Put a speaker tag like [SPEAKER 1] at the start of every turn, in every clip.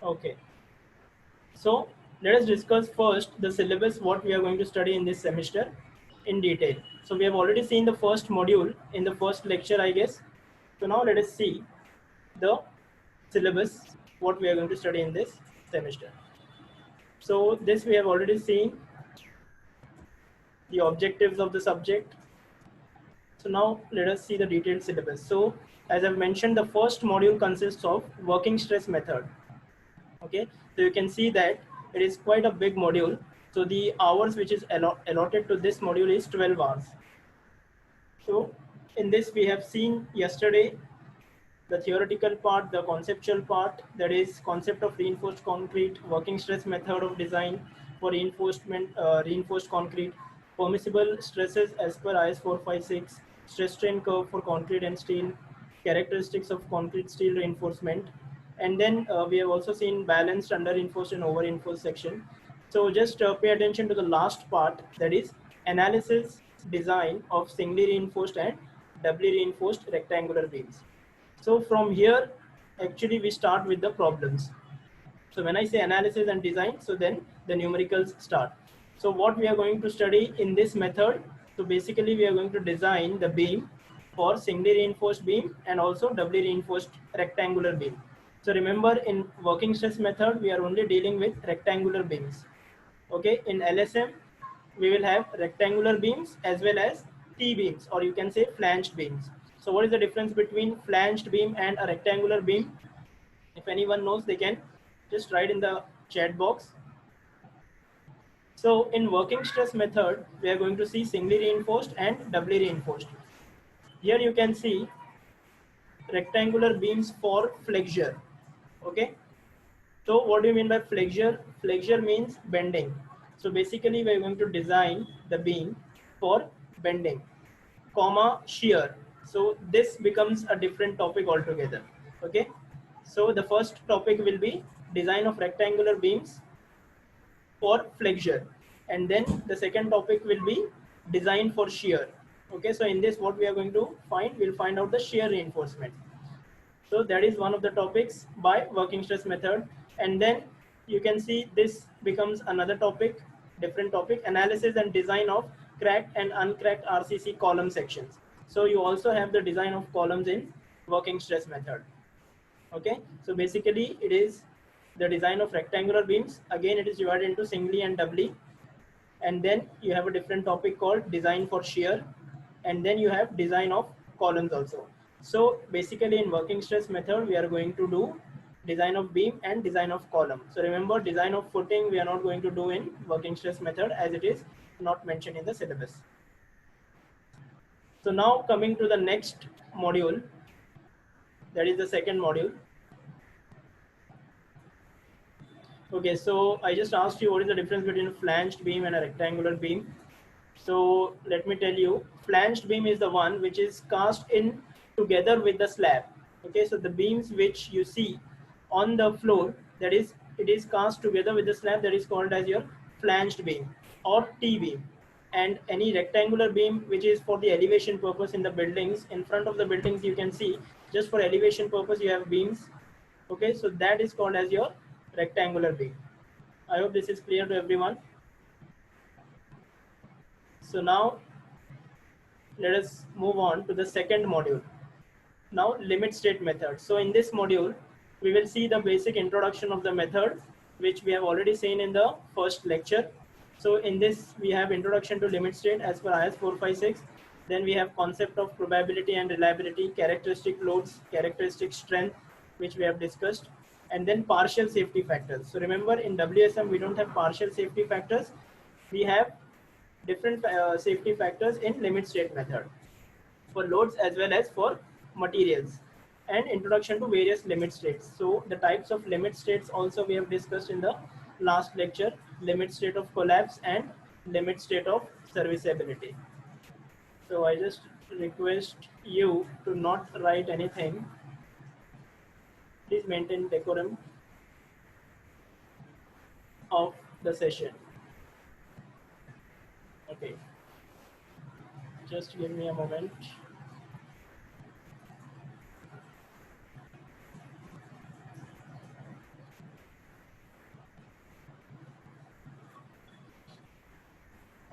[SPEAKER 1] Okay, so let us discuss first the syllabus, what we are going to study in this semester in detail. So we have already seen the first module in the first lecture, I guess. So now let us see the syllabus, what we are going to study in this semester. So this we have already seen, the objectives of the subject. So now let us see the detailed syllabus. So as I've mentioned, the first module consists of working stress method. Okay, so you can see that it is quite a big module. So the hours which is allotted to this module is 12 hours. So in this we have seen yesterday the theoretical part, the conceptual part, that is concept of reinforced concrete, working stress method of design for reinforced concrete, permissible stresses as per IS 456, stress strain curve for concrete and steel, characteristics of concrete steel reinforcement, and then we have also seen balanced under reinforced and over reinforced section. So just pay attention to the last part, that is analysis design of singly reinforced and doubly reinforced rectangular beams. So from here, actually we start with the problems. So when I say analysis and design, so then the numericals start. So what we are going to study in this method, so basically we are going to design the beam for singly reinforced beam and also doubly reinforced rectangular beam. So remember, in working stress method, we are only dealing with rectangular beams. Okay, in LSM, we will have rectangular beams as well as T-beams, or you can say flanged beams. So what is the difference between flanged beam and a rectangular beam? If anyone knows, they can just write in the chat box. So in working stress method, we are going to see singly reinforced and doubly reinforced. Here you can see rectangular beams for flexure. Okay. So what do you mean by flexure? Flexure means bending. So basically we are going to design the beam for bending, comma shear. So this becomes a different topic altogether. Okay. So the first topic will be design of rectangular beams for flexure, and then the second topic will be design for shear. Okay. So in this, what we are going to find, we'll find out the shear reinforcement. So that is one of the topics by working stress method. And then you can see this becomes another topic, different topic, analysis and design of cracked and uncracked RCC column sections. So you also have the design of columns in working stress method. Okay, so basically it is the design of rectangular beams. Again, it is divided into singly and doubly. And then you have a different topic called design for shear, and then you have design of columns also. So basically in working stress method, we are going to do design of beam and design of column. So remember, design of footing we are not going to do in working stress method, as it is not mentioned in the syllabus. So now coming to the next module, that is the second module. Okay, so I just asked you what is the difference between a flanged beam and a rectangular beam. So let me tell you, flanged beam is the one which is cast in together with the slab. Okay, so the beams which you see on the floor, that is, it is cast together with the slab, that is called as your flanged beam or T-beam. And any rectangular beam which is for the elevation purpose in the buildings, in front of the buildings you can see, just for elevation purpose you have beams. Okay, so that is called as your rectangular beam. I hope this is clear to everyone. So now let us move on to the second module. Now limit state method. So in this module, we will see the basic introduction of the method, which we have already seen in the first lecture. So in this, we have introduction to limit state as per IS 456. Then we have concept of probability and reliability, characteristic loads, characteristic strength, which we have discussed, and then partial safety factors. So remember, in WSM, we don't have partial safety factors. We have different safety factors in limit state method for loads as well as for materials, and introduction to various limit states. So the types of limit states also we have discussed in the last lecture: limit state of collapse and limit state of serviceability. So I just request you to not write anything. Please maintain decorum of the session. Okay, just give me a moment.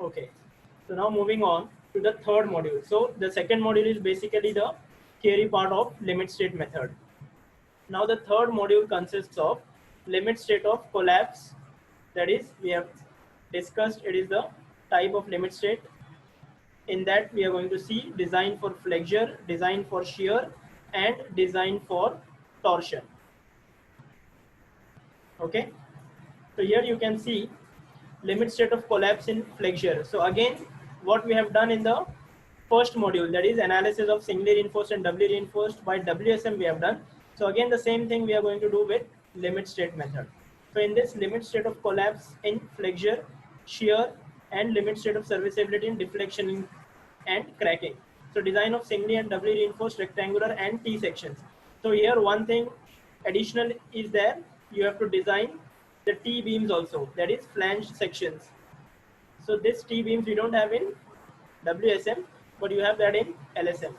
[SPEAKER 1] Okay, so now moving on to the third module. So the second module is basically the theory part of limit state method. Now the third module consists of limit state of collapse. That is, we have discussed it is the type of limit state. In that we are going to see design for flexure, design for shear, and design for torsion. Okay, so here you can see limit state of collapse in flexure. So again, what we have done in the first module, that is analysis of singly reinforced and doubly reinforced by WSM, we have done. So again, the same thing we are going to do with limit state method. So in this limit state of collapse in flexure, shear, and limit state of serviceability in deflection and cracking. So design of singly and doubly reinforced rectangular and T sections. So here one thing additional is there, you have to design the T beams also, that is flanged sections. So this T beams we don't have in WSM, but you have that in LSM.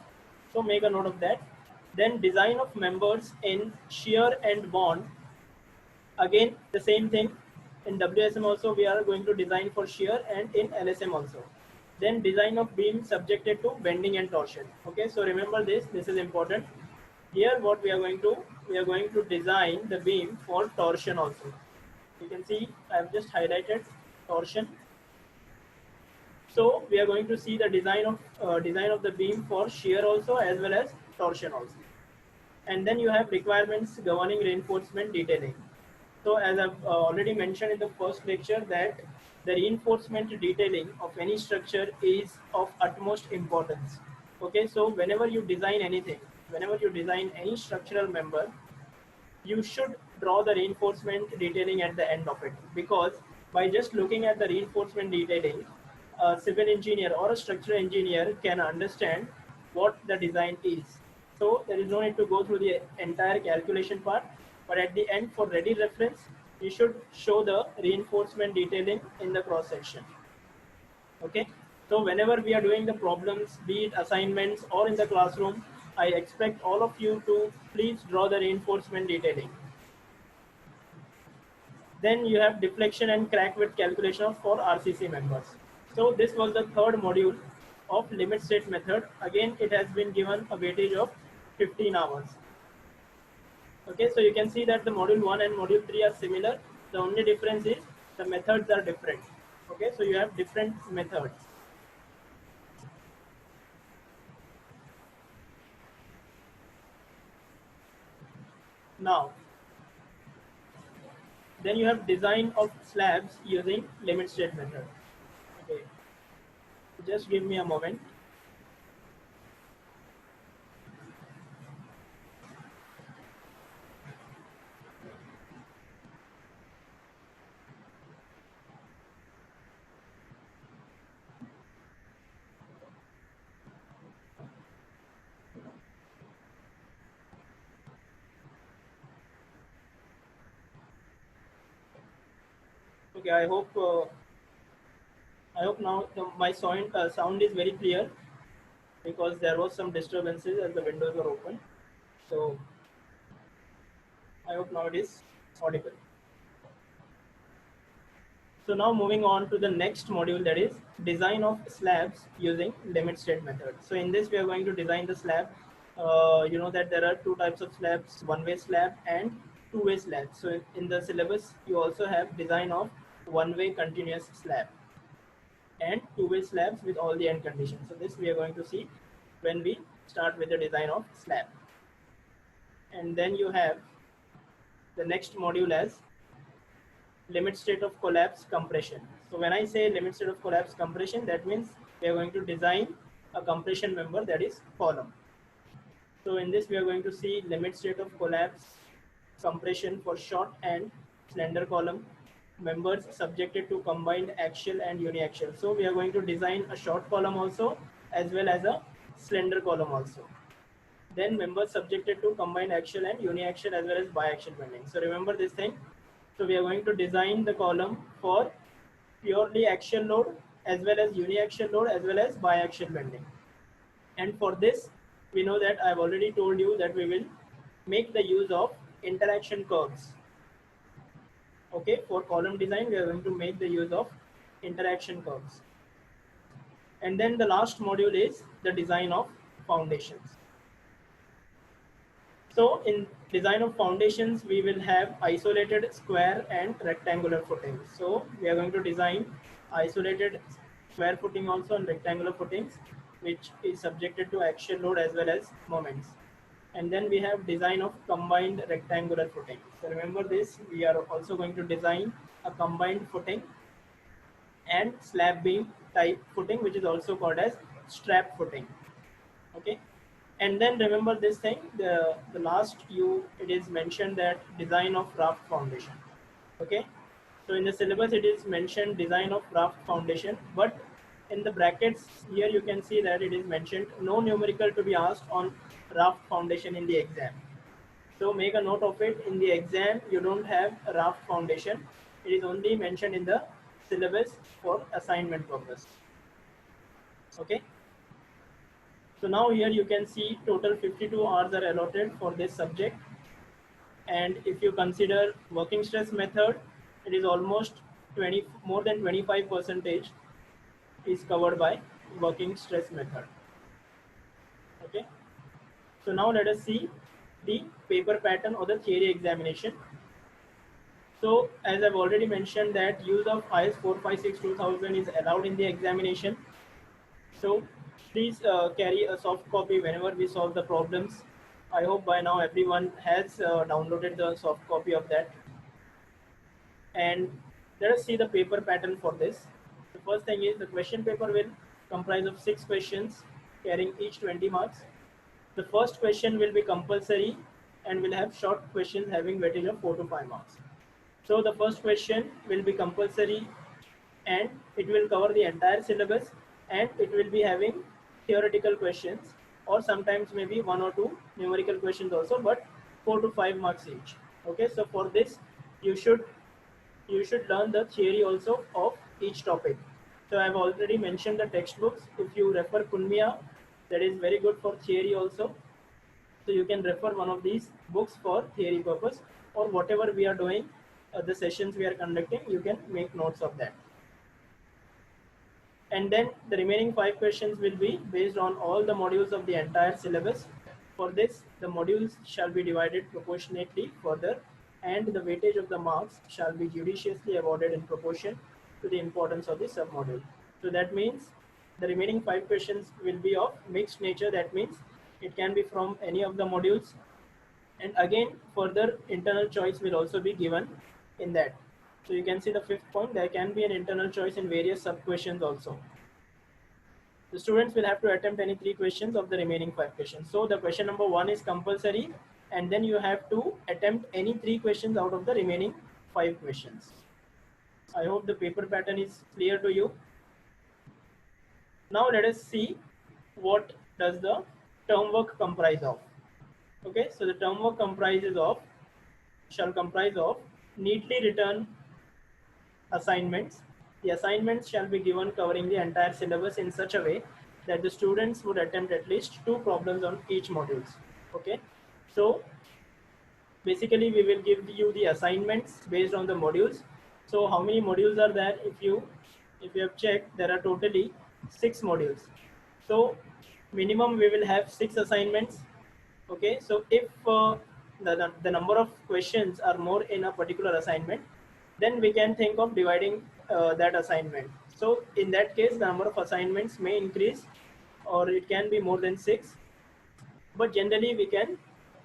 [SPEAKER 1] So make a note of that. Then design of members in shear and bond. Again, the same thing. In WSM also we are going to design for shear, and in LSM also. Then design of beam subjected to bending and torsion. Okay, so remember this is important. Here what we are going to design the beam for torsion also. You can see I have just highlighted torsion. So we are going to see the design of the beam for shear also as well as torsion also. And then you have requirements governing reinforcement detailing. So as I've already mentioned in the first lecture, that the reinforcement detailing of any structure is of utmost importance. Okay, so whenever you design anything, whenever you design any structural member, you should draw the reinforcement detailing at the end of it, because by just looking at the reinforcement detailing, a civil engineer or a structural engineer can understand what the design is. So there is no need to go through the entire calculation part, but at the end, for ready reference, you should show the reinforcement detailing in the cross section. Okay, so whenever we are doing the problems, be it assignments or in the classroom, I expect all of you to please draw the reinforcement detailing. Then you have deflection and crack width calculation for RCC members. So this was the third module of limit state method. Again, it has been given a weightage of 15 hours. Okay, so you can see that the module 1 and module 3 are similar. The only difference is the methods are different. Okay, so you have different methods. Now, then you have design of slabs using limit state method. Okay, just give me a moment. Okay, I hope now my sound is very clear, because there was some disturbances as the windows were open. So I hope now it is audible. So now moving on to the next module, that is design of slabs using limit state method. So in this we are going to design the slab. You know that there are two types of slabs, one-way slab and two-way slab. So in the syllabus you also have design of one-way continuous slab and two-way slabs with all the end conditions. So this we are going to see when we start with the design of slab. And then you have the next module as limit state of collapse compression. So when I say limit state of collapse compression, that means we are going to design a compression member, that is column. So in this we are going to see limit state of collapse compression for short and slender column members subjected to combined axial and uniaxial. So we are going to design a short column also as well as a slender column also. Then members subjected to combined axial and uniaxial as well as biaxial bending. So remember this thing. So we are going to design the column for purely axial load as well as uniaxial load as well as biaxial bending. And for this, we know that I've already told you that we will make the use of interaction curves. Okay, for column design, we are going to make the use of interaction curves. And then the last module is the design of foundations. So in design of foundations, we will have isolated square and rectangular footings. So we are going to design isolated square footing also and rectangular footings, which is subjected to axial load as well as moments. And then we have design of combined rectangular footing. So remember this, we are also going to design a combined footing and slab beam type footing, which is also called as strap footing. Okay. And then remember this thing, the last it is mentioned that design of raft foundation. Okay. So in the syllabus it is mentioned design of raft foundation, but in the brackets here you can see that it is mentioned no numerical to be asked on raft foundation in the exam. So make a note of it. In the exam you don't have a raft foundation. It is only mentioned in the syllabus for assignment purpose. Okay. So now here you can see total 52 hours are allotted for this subject. And if you consider working stress method, it is almost more than 25% is covered by working stress method. Okay. So now let us see the paper pattern or the theory examination. So as I've already mentioned that use of IS 456-2000 is allowed in the examination. So please carry a soft copy whenever we solve the problems. I hope by now everyone has downloaded the soft copy of that. And let us see the paper pattern for this. The first thing is the question paper will comprise of 6 questions carrying each 20 marks. The first question will be compulsory and will have short questions having weightage of 4 to 5 marks. So the first question will be compulsory and it will cover the entire syllabus and it will be having theoretical questions or sometimes maybe 1 or 2 numerical questions also, but 4 to 5 marks each. Okay, so for this you should learn the theory also of each topic. So I've already mentioned the textbooks. If you refer Kunmia, that is very good for theory also. So you can refer one of these books for theory purpose, or whatever we are doing, the sessions we are conducting, you can make notes of that. And then the remaining 5 questions will be based on all the modules of the entire syllabus. For this, the modules shall be divided proportionately further, and the weightage of the marks shall be judiciously awarded in proportion to the importance of the submodule. So that means the remaining 5 questions will be of mixed nature. That means it can be from any of the modules, and again further internal choice will also be given in that. So you can see the 5th point, there can be an internal choice in various sub questions also. The students will have to attempt any 3 questions of the remaining 5 questions. So the question number 1 is compulsory, and then you have to attempt any 3 questions out of the remaining 5 questions. I hope the paper pattern is clear to you. Now let us see what does the term work comprise of. Okay, so the term work shall comprise of neatly written assignments. The assignments shall be given covering the entire syllabus in such a way that the students would attempt at least 2 problems on each modules. Okay, so basically we will give you the assignments based on the modules. So how many modules are there? If you have checked, there are totally 6 modules. So minimum we will have 6 assignments. Okay, so if the number of questions are more in a particular assignment, then we can think of dividing that assignment. So in that case, the number of assignments may increase, or it can be more than 6. But generally, we can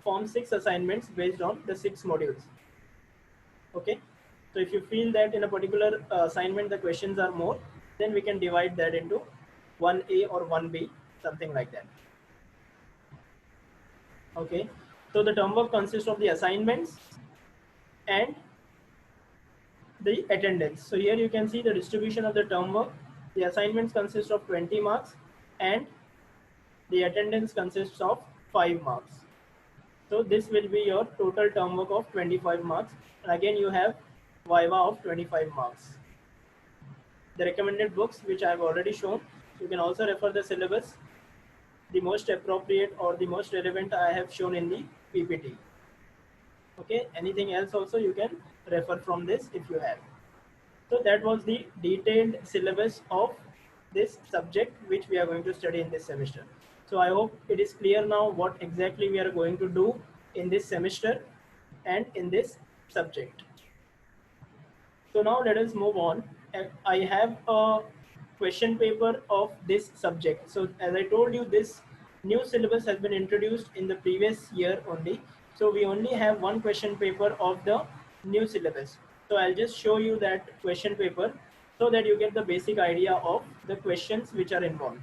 [SPEAKER 1] form 6 assignments based on the 6 modules. Okay. So if you feel that in a particular assignment the questions are more, then we can divide that into 1A or 1B, something like that. Okay. So the term work consists of the assignments and the attendance. So here you can see the distribution of the term work. The assignments consist of 20 marks and the attendance consists of 5 marks. So this will be your total term work of 25 marks. And again you have Viva of 25 marks. The recommended books which I have already shown, you can also refer the syllabus. The most appropriate or the most relevant I have shown in the PPT. Okay, anything else also you can refer from this if you have. So that was the detailed syllabus of this subject which we are going to study in this semester. So I hope it is clear now what exactly we are going to do in this semester and in this subject. So now let us move on. I have a question paper of this subject. So as I told you, this new syllabus has been introduced in the previous year only. So we only have one question paper of the new syllabus. So I'll just show you that question paper so that you get the basic idea of the questions which are involved.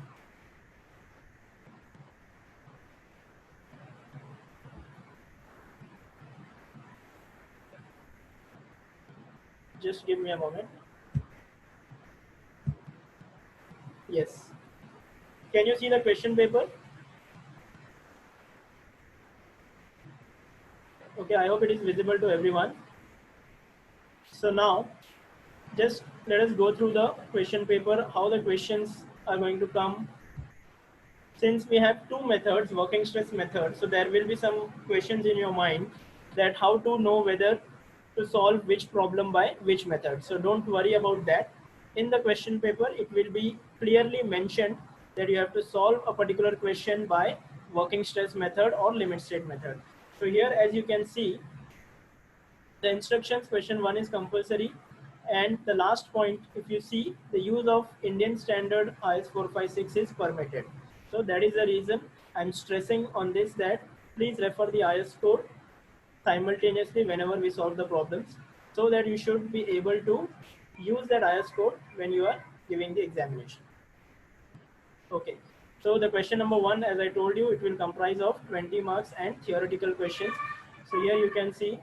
[SPEAKER 1] Just give me a moment. Yes. Can you see the question paper? Okay, I hope it is visible to everyone. So now just let us go through the question paper, how the questions are going to come. Since we have two methods, working stress method, so there will be some questions in your mind that how to know whether to solve which problem by which method. So don't worry about that. In the question paper, it will be clearly mentioned that you have to solve a particular question by working stress method or limit state method. So here, as you can see, the instructions question 1 is compulsory, and the last point, if you see, the use of Indian standard IS 456 is permitted. So that is the reason I'm stressing on this, that please refer the IS code simultaneously whenever we solve the problems, so that you should be able to use that IS code when you are giving the examination. Okay, so the question number 1, as I told you, it will comprise of 20 marks and theoretical questions. So here you can see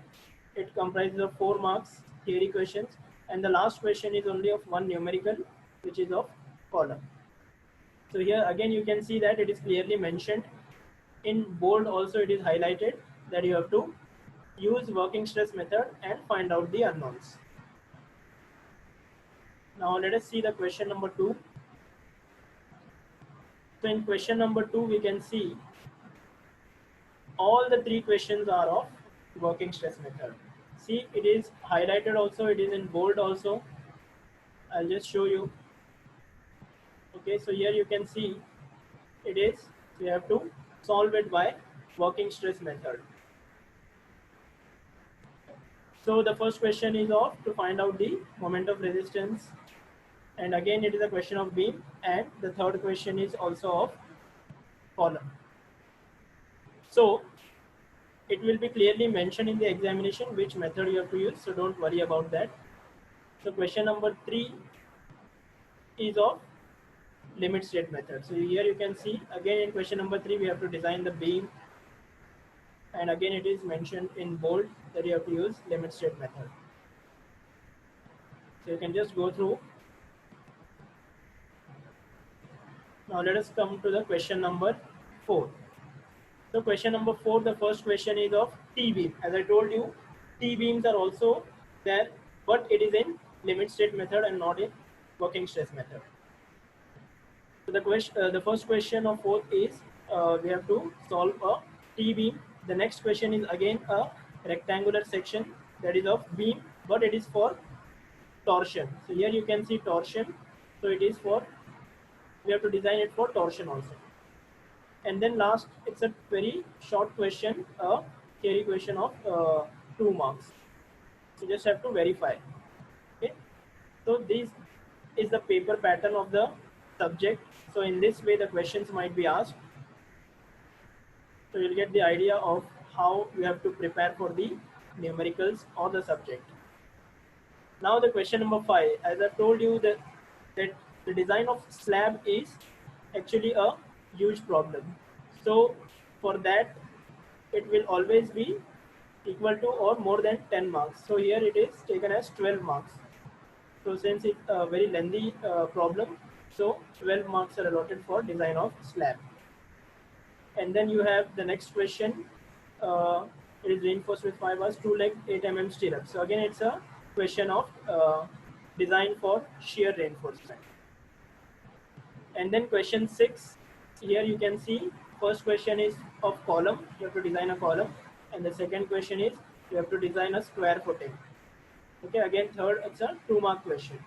[SPEAKER 1] it comprises of 4 marks theory questions, and the last question is only of one numerical, which is of column. So here again you can see that it is clearly mentioned in bold, also it is highlighted that you have to use working stress method and find out the unknowns. Now let us see the question number 2. So in question number 2, we can see all the 3 questions are of working stress method. See, it is highlighted also, it is in bold also. I'll just show you. Okay, so here you can see it is, we have to solve it by working stress method. So the first question is of to find out the moment of resistance, and again it is a question of beam, and the third question is also of column. So it will be clearly mentioned in the examination which method you have to use, so don't worry about that. So question number 3 is of limit state method. So here you can see again in question number 3 we have to design the beam, and again it is mentioned in bold that you have to use limit state method. So you can just go through. Now let us come to the question number 4. So question number 4, the first question is of T-beam. As I told you, T-beams are also there, but it is in limit state method and not in working stress method. So the first question of 4 is we have to solve a T-beam. The next question is again a rectangular section that is of beam, but it is for torsion. So here you can see torsion. So it is for, we have to design it for torsion also. And then last, it's a very short question, a theory question of 2 marks. You just have to verify. Okay. So this is the paper pattern of the subject. So in this way, the questions might be asked. So you'll get the idea of how you have to prepare for the numericals or the subject. Now the question number 5, as I've told you that the design of slab is actually a huge problem. So for that, it will always be equal to or more than 10 marks. So here it is taken as 12 marks. So since it's a very lengthy problem, so 12 marks are allotted for design of slab. And then you have the next question. It is reinforced with 5 bars, 2-leg 8 mm stirrup. So again, it's a question of design for shear reinforcement. And then question 6, here you can see first question is of column, you have to design a column, and the second question is you have to design a square footing. Okay, again third, it's a 2-mark question.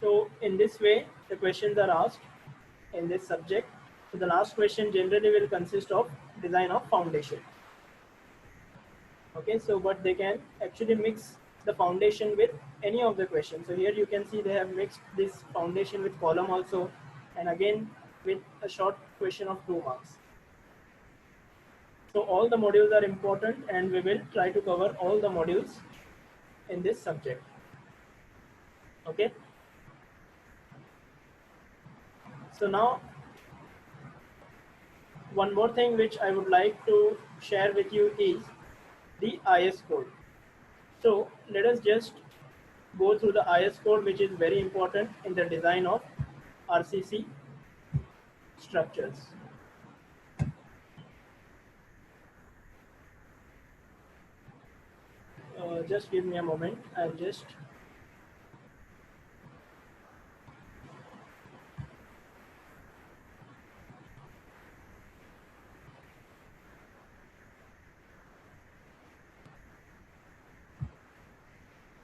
[SPEAKER 1] So in this way, the questions are asked in this subject. So the last question generally will consist of design of foundation. Okay, so but they can actually mix the foundation with any of the questions. So here you can see they have mixed this foundation with column also, and again with a short question of 2 marks. So all the modules are important, and we will try to cover all the modules in this subject. Okay. So now one more thing which I would like to share with you is the IS code. So let us just go through the IS code, which is very important in the design of RCC structures. Just give me a moment. I'll just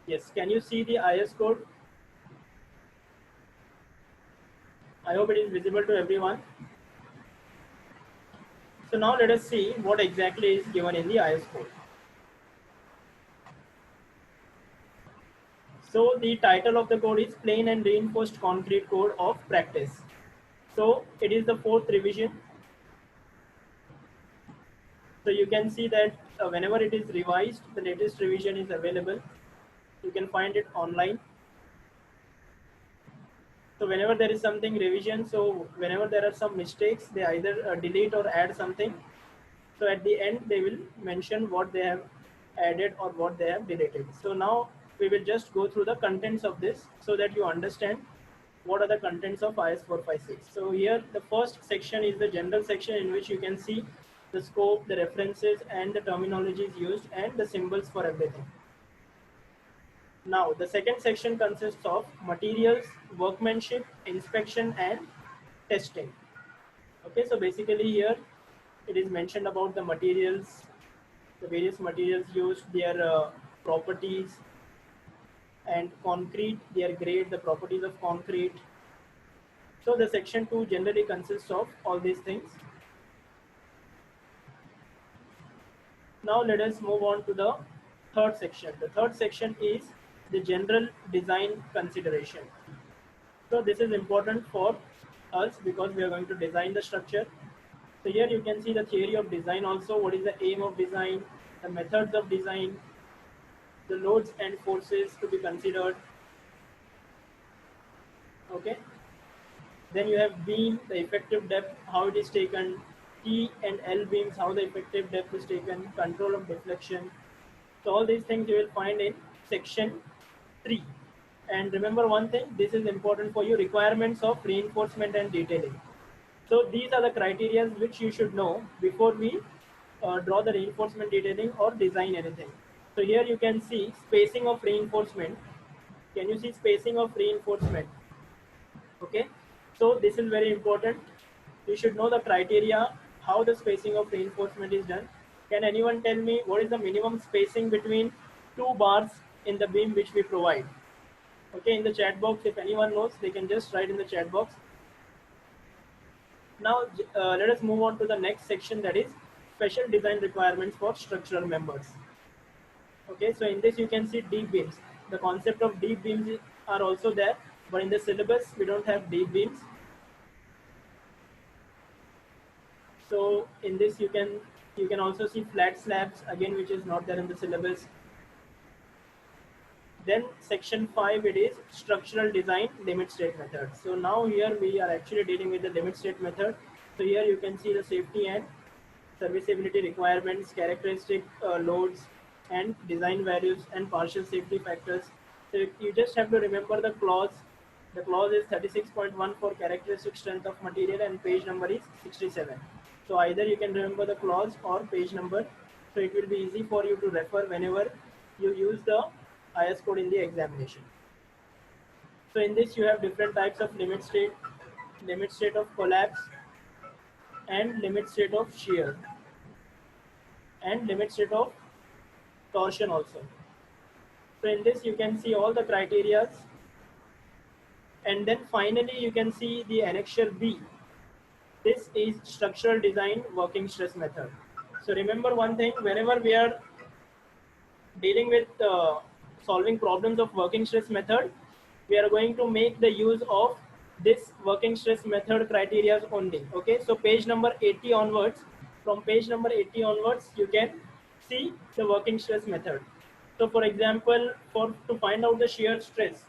[SPEAKER 1] yes. Can you see the IS code? I hope it is visible to everyone. So now let us see what exactly is given in the IS code. So the title of the code is Plain and Reinforced Concrete Code of Practice. So it is the 4th revision. So you can see that whenever it is revised, the latest revision is available. You can find it online. So whenever there is something revision, so whenever there are some mistakes, they either delete or add something. So at the end, they will mention what they have added or what they have deleted. So now we will just go through the contents of this so that you understand what are the contents of IS 456. So here the first section is the general section in which you can see the scope, the references and the terminologies used and the symbols for everything. Now the second section consists of materials, workmanship, inspection and testing. Okay, so basically here it is mentioned about the materials, the various materials used, their properties, and concrete, their grade, the properties of concrete. So the section 2 generally consists of all these things. Now let us move on to the third section. The third section is the general design consideration. So this is important for us because we are going to design the structure. So here you can see the theory of design also, what is the aim of design, the methods of design, the loads and forces to be considered. Okay. Then you have beam, the effective depth, how it is taken, T and L beams, how the effective depth is taken, control of deflection. So all these things you will find in section 3. And remember one thing, this is important for you, requirements of reinforcement and detailing. So these are the criteria which you should know before we draw the reinforcement detailing or design anything. So here you can see spacing of reinforcement. Can you see spacing of reinforcement? Okay, so this is very important. You should know the criteria, how the spacing of reinforcement is done. Can anyone tell me what is the minimum spacing between two bars in the beam which we provide? Okay, in the chat box, if anyone knows, they can just write in the chat box. Now let us move on to the next section, that is special design requirements for structural members. Okay, so in this you can see deep beams. The concept of deep beams are also there, but in the syllabus we don't have deep beams. So in this you can also see flat slabs again, which is not there in the syllabus. Then section 5, it is structural design limit state method. So now here we are actually dealing with the limit state method. So here you can see the safety and serviceability requirements, characteristic loads and design values and partial safety factors. So you just have to remember the clause. The clause is 36.1 for characteristic strength of material and page number is 67. So either you can remember the clause or page number. So it will be easy for you to refer whenever you use the IS code in the examination. So in this you have different types of limit state of collapse and limit state of shear and limit state of torsion also. So in this you can see all the criteria And then finally you can see the annexure B. This is structural design working stress method. So remember one thing, whenever we are dealing with solving problems of working stress method, we are going to make the use of this working stress method criteria only. Okay, so page number 80 onwards, from page number 80 onwards, you can see the working stress method. So for example, for to find out the shear stress,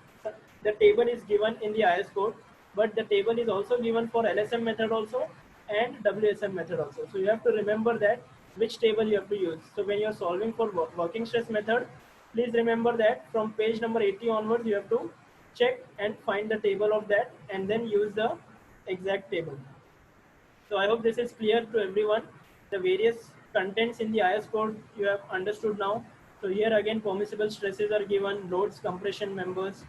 [SPEAKER 1] the table is given in the IS code, but the table is also given for LSM method also and WSM method also. So you have to remember that which table you have to use. So when you are solving for working stress method, please remember that from page number 80 onwards, you have to check and find the table of that and then use the exact table. So I hope this is clear to everyone. The various contents in the IS code you have understood now. So here again, permissible stresses are given, loads, compression members,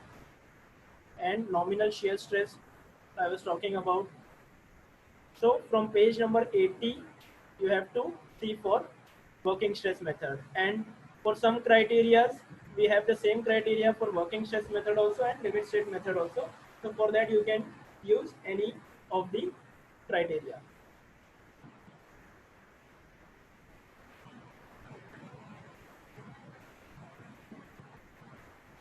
[SPEAKER 1] and nominal shear stress I was talking about. So from page number 80, you have to see for working stress method. And for some criteria, we have the same criteria for working stress method also and limit state method also. So for that, you can use any of the criteria.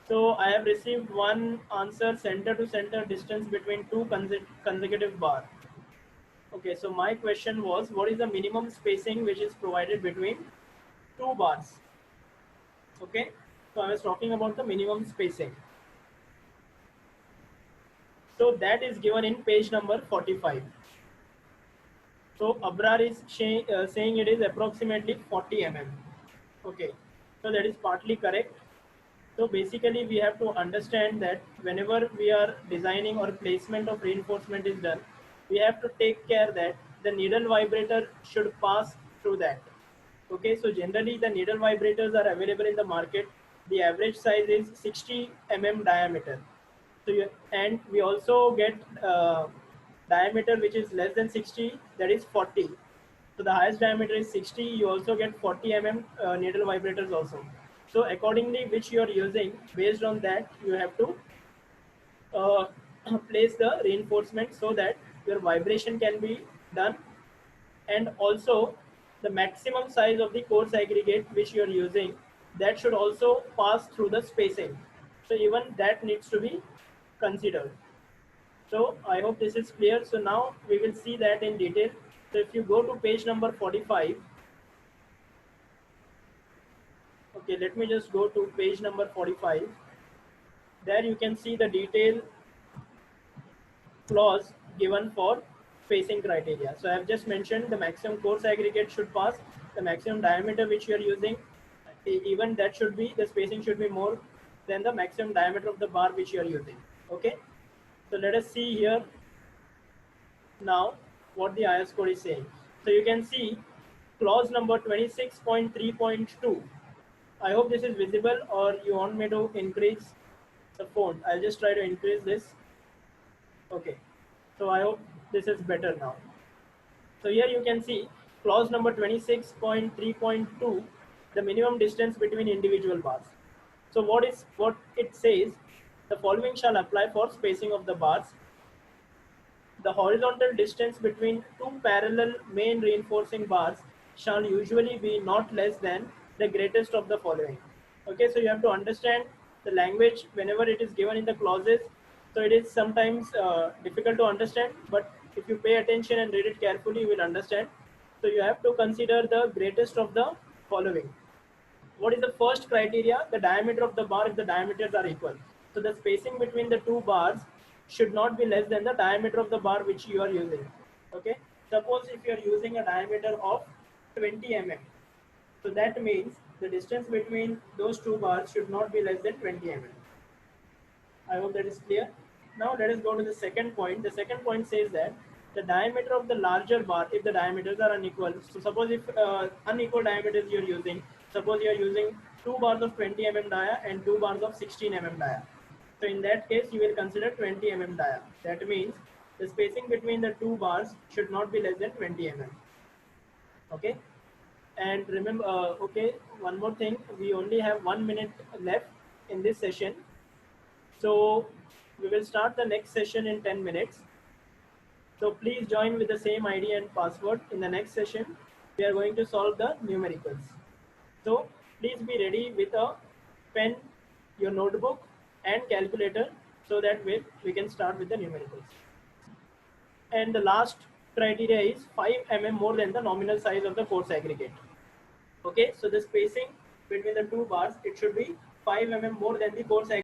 [SPEAKER 1] So I have received one answer, center to center distance between two consecutive bar. Okay, so my question was, what is the minimum spacing which is provided between two bars? Okay, so I was talking about the minimum spacing. So that is given in page number 45. So Abrar is saying it is approximately 40 mm. Okay, so that is partly correct. So basically we have to understand that whenever we are designing or placement of reinforcement is done, we have to take care that the needle vibrator should pass through that. Okay, so generally the needle vibrators are available in the market. The average size is 60 mm diameter. So and we also get diameter which is less than 60, that is 40. So the highest diameter is 60. You also get 40 mm needle vibrators also. So accordingly, which you are using, based on that, you have to uh, place the reinforcement so that your vibration can be done, and also the maximum size of the course aggregate which you are using, that should also pass through the spacing. So even that needs to be considered. So I hope this is clear. So now we will see that in detail. So if you go to page number 45, okay, let me just go to page number 45. There you can see the detail clause given for spacing criteria. So I have just mentioned the maximum course aggregate should pass, the maximum diameter which you are using, even that should be, the spacing should be more than the maximum diameter of the bar which you are using. Okay, so let us see here now what the IS code is saying. So you can see clause number 26.3.2. I hope this is visible, or you want me to increase the font. I'll just try to increase this. Okay, so I hope this is better now. So here you can see clause number 26.3.2, the minimum distance between individual bars. So what it says, the following shall apply for spacing of the bars. The horizontal distance between two parallel main reinforcing bars shall usually be not less than the greatest of the following. Okay, so you have to understand the language whenever it is given in the clauses. So it is sometimes difficult to understand, but if you pay attention and read it carefully, you will understand. So you have to consider the greatest of the following. What is the first criteria? The diameter of the bar if the diameters are equal. So the spacing between the two bars should not be less than the diameter of the bar which you are using. Okay. Suppose if you are using a diameter of 20 mm. So that means the distance between those two bars should not be less than 20 mm. I hope that is clear. Now let us go to the second point. The second point says that the diameter of the larger bar, if the diameters are unequal. So suppose if unequal diameters you are using, suppose you are using two bars of 20 mm dia and two bars of 16 mm dia. So in that case, you will consider 20 mm dia. That means the spacing between the two bars should not be less than 20 mm. Okay. And remember, okay, one more thing. We only have 1 minute left in this session. So We will start the next session in 10 minutes. So please join with the same ID and password. In the next session, we are going to solve the numericals. So please be ready with a pen, your notebook and calculator so that we can start with the numericals. And the last criteria is 5 mm more than the nominal size of the course aggregate. Okay, so the spacing between the two bars, it should be 5 mm more than the course aggregate.